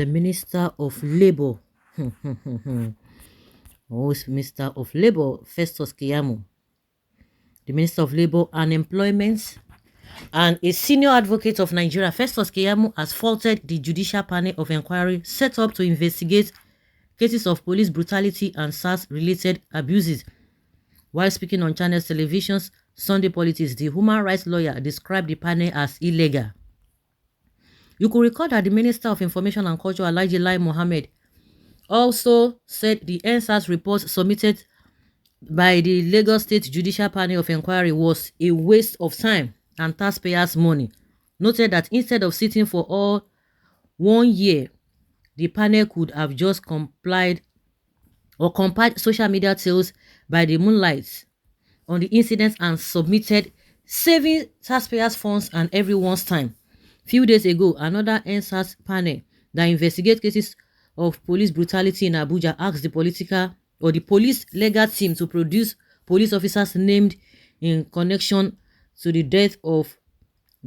the Minister of Labour. Who's Minister of Labour? Festus Keyamo. The Minister of Labour and Employment and a senior advocate of Nigeria, Festus Keyamo, has faulted the judicial panel of inquiry set up to investigate cases of police brutality and SARS-related abuses. While speaking on Channels Television's Sunday Politics, the human rights lawyer described the panel as illegal. You could recall that the Minister of Information and Culture, Alhaji Lai Mohammed, also said the Endsars report submitted by the Lagos State Judicial Panel of Inquiry was a waste of time and taxpayers' money. Noted that instead of sitting for all 1 year, the panel could have just compiled social media tales by the moonlight on the incidents and submitted, saving taxpayers' funds and everyone's time. Few days ago, another Endsars panel that investigates cases of police brutality in Abuja asked the police legal team to produce police officers named in connection to the death of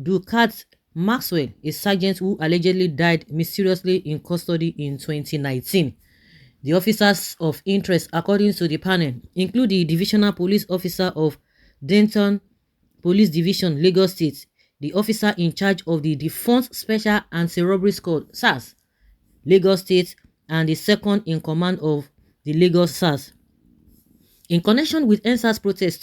Ducat Maxwell, a sergeant who allegedly died mysteriously in custody in 2019. The officers of interest, according to the panel, include the Divisional Police Officer of Denton Police Division, Lagos State, the officer in charge of the Defunct Special Anti-Robbery Squad, SARS, Lagos State, and the second in command of the Lagos SARS. In connection with Endsars protests,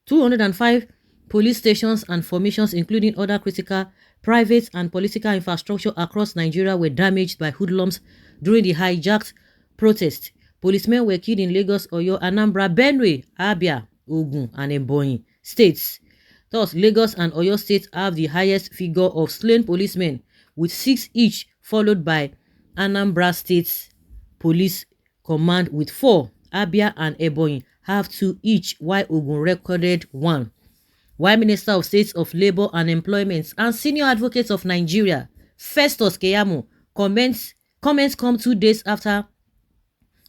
205 police stations and formations, including other critical private and political infrastructure across Nigeria, were damaged by hoodlums during the hijacked protest. Policemen were killed in Lagos, Oyo, Anambra, Benue, Abia, Ogun, and Ebonyi states. Thus, Lagos and Oyo states have the highest figure of slain policemen, with 6 each, followed by Anambra State's Police Command with 4. Abia and Ebonyi have 2 each, while Ogun recorded 1. While Minister of State of Labour and Employment and Senior Advocate of Nigeria, Festus Keyamo, comments come 2 days after,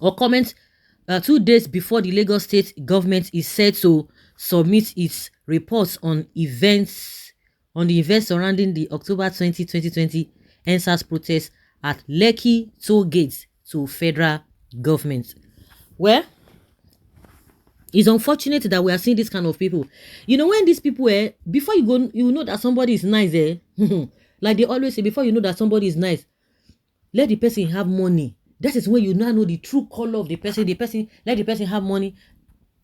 or comments 2 days before the Lagos State government is said to submit its reports on the events surrounding the October 20, 2020 Endsars protests at Lekki toll gates to federal government. Well, it's unfortunate that we are seeing this kind of people. You know, when these people, before you go, you know that somebody is nice, like they always say, before you know that somebody is nice, let the person have money. That is when you now know the true color of the person. Let the person have money,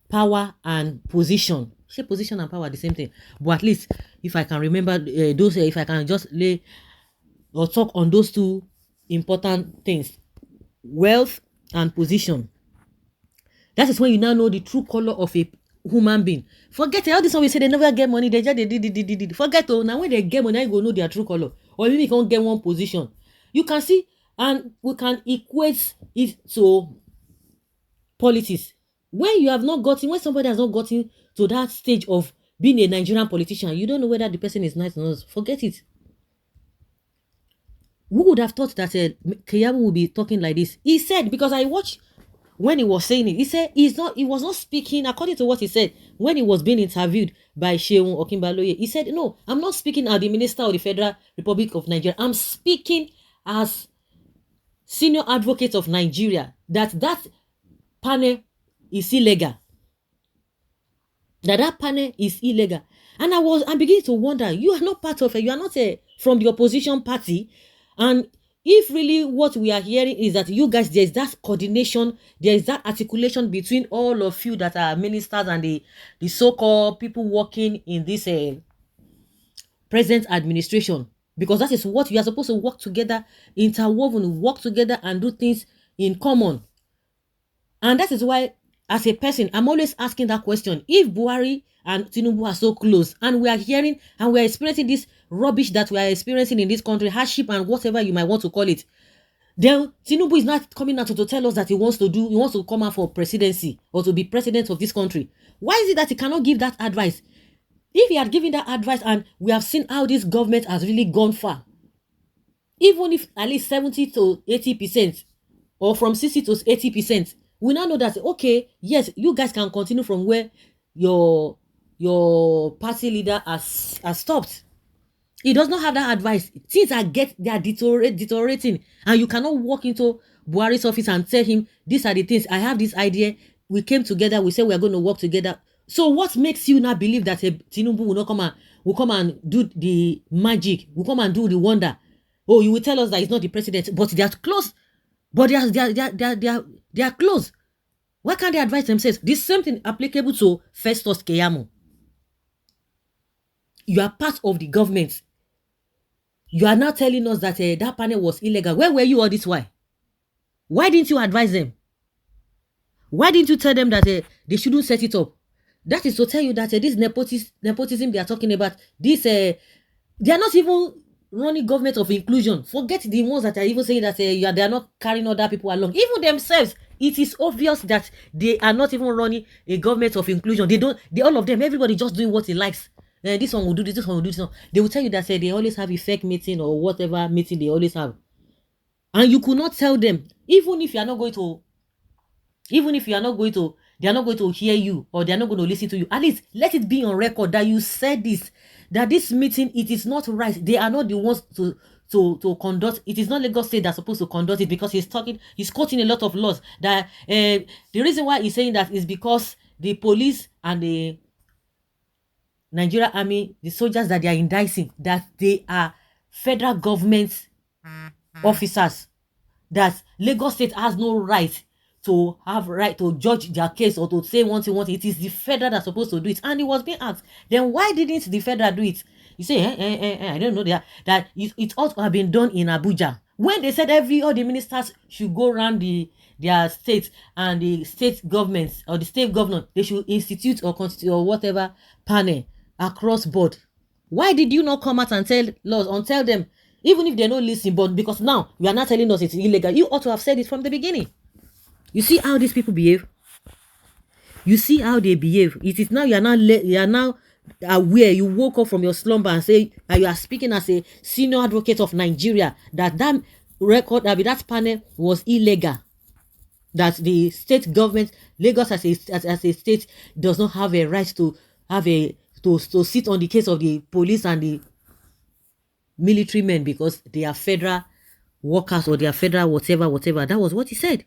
power, and position. Say position and power are the same thing. But at least, if I can remember those, if I can just lay or talk on those 2 important things, wealth and position. That is when you now know the true color of a human being. Forget all this one we say they never get money, they just did. Forget now when they get money, you go know their true color. Or maybe you can't get one position. You can see, and we can equate it to politics. When somebody has not gotten to that stage of being a Nigerian politician, you don't know whether the person is nice or not. Forget it. Who would have thought that Keyamo would be talking like this? He said, because I watched when he was saying it, he said he was not speaking according to what he said when he was being interviewed by Seun Okinbaloye. He said, no, I'm not speaking as the Minister of the Federal Republic of Nigeria. I'm speaking as Senior Advocate of Nigeria. That panel is illegal. That panel is illegal. And I'm beginning to wonder, you are not part of it. You are not from the opposition party. And if really what we are hearing is that you guys, there is that coordination, there is that articulation between all of you that are ministers and the so-called people working in this present administration, because that is what you are supposed to work together, interwoven, work together and do things in common. And that is why, as a person, I'm always asking that question. If Buhari and Tinubu are so close, and we are hearing and we are experiencing this rubbish that we are experiencing in this country, hardship and whatever you might want to call it, then Tinubu is not coming out to tell us that he wants to come out for presidency or to be president of this country. Why is it that he cannot give that advice? If he had given that advice, and we have seen how this government has really gone far, even if at least 70 to 80%, or from 60 to 80%, we now know that, okay, yes, you guys can continue from where your party leader has stopped. He does not have that advice. Things they are deteriorating, and you cannot walk into Buhari's office and tell him these are the things. I have this idea. We came together. We said we are going to work together. So what makes you now believe that Tinubu will not come and do the magic? Will come and do the wonder? Oh, you will tell us that he's not the president, but they are close. But they are close. Why can't they advise themselves? This same thing applicable to Festus Keyamo. You are part of the government. You are now telling us that that panel was illegal. Where were you all this while? Why didn't you advise them? Why didn't you tell them that they shouldn't set it up? That is to tell you that this nepotism they are talking about, this they are not even running government of inclusion. Forget the ones that are even saying that they are not carrying other people along. Even themselves, it is obvious that they are not even running a government of inclusion. All of them, everybody just doing what he likes. This one will do this one will do this one. They will tell you that they always have a fake meeting or whatever meeting they always have. And you could not tell them, even if they are not going to hear you, or they are not going to listen to you. At least let it be on record that you said this, that this meeting, it is not right. They are not the ones to conduct. It is not Lagos State that's supposed to conduct it, because he's quoting a lot of laws. That the reason why he's saying that is because the police and the Nigeria army, the soldiers that they are indicting, that they are federal government officers, that Lagos State has no right to judge their case or to say one thing. It is the federal that's supposed to do it. And he was being asked, then why didn't the federal do it? You say, I don't know that it ought to have been done in Abuja. When they said all the ministers should go around their states, and the state governments or the state governor, they should institute or constitute or whatever panel across board. Why did you not come out and tell them, even if they don't listen? But because now you are not telling us it's illegal, you ought to have said it from the beginning. You see how these people behave? You see how they behave? It is now you are now aware. You woke up from your slumber and say, and you are speaking as a senior advocate of Nigeria, that record, that panel was illegal. That the state government, Lagos as a state, does not have a right to sit on the case of the police and the military men, because they are federal workers or they are federal whatever. That was what he said.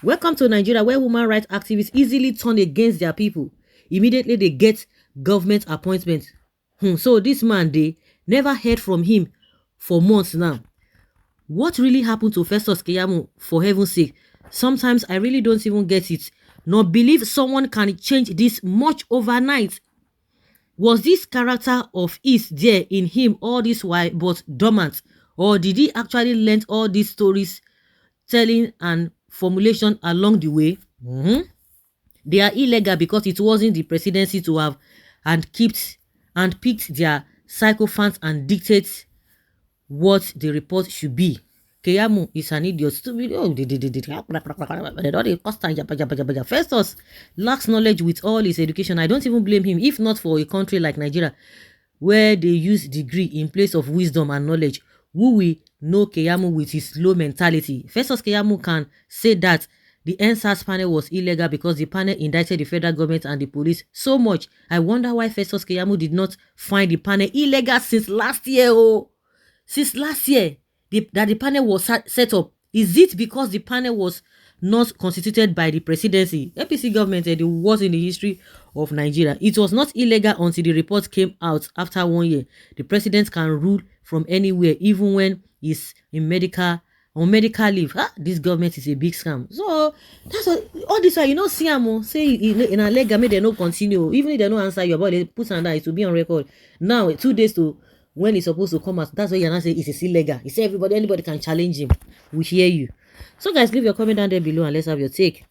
Welcome to Nigeria, where human rights activists easily turn against their people. Immediately they get government appointments. So this man, they never heard from him for months now. What really happened to Festus Keyamo, for heaven's sake? Sometimes I really don't even get it. Nor believe someone can change this much overnight. Was this character of his there in him all this while but dormant? Or did he actually learn all these stories, telling and formulation along the way? They are illegal because it wasn't the presidency to have and picked their sycophants and dictate what the report should be. Keyamo is an idiot. Festus lacks knowledge with all his education. I don't even blame him, if not for a country like Nigeria, where they use degree in place of wisdom and knowledge. Who will know Keyamo with his low mentality? Festus Keyamo can say that the Endsars panel was illegal because the panel indicted the federal government and the police so much. I wonder why Festus Keyamo did not find the panel illegal since last year. Since last year that the panel was set up. Is it because the panel was not constituted by the presidency? APC government, the worst in the history of Nigeria. It was not illegal until the report came out after 1 year. The president can rule from anywhere, even when he's on medical leave. This government is a big scam. So that's all this why see him say in a leg, they no continue. Even if they don't answer you about it, put on that, it will be on record. Now 2 days to when he's supposed to come out. That's why you're not saying it's illegal. He said anybody can challenge him. We hear you. So guys, leave your comment down there below and let's have your take.